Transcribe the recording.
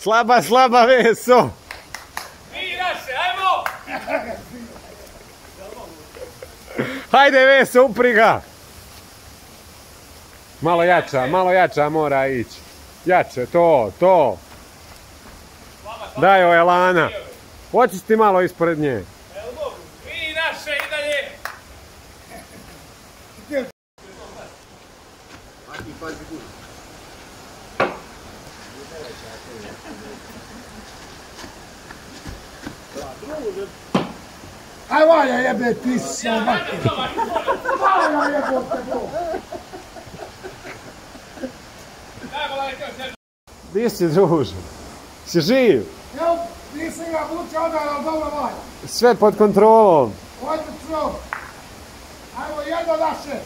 Slaba Veso. Mi naše, ajmo! Hajde Veso, upri ga. Malo jača mora ići. Jače, to. Daj joj elana. Hoćeš ti malo ispred nje. Mi naše i dalje! Aj Valja jebe ti se ovako. Valja jebote to. Gdje si druže? Si živ? Evo, nisam ga vuče odaj, ali dobro Valja. Sve pod kontrolom. Odlično. Ajmo jedno naše.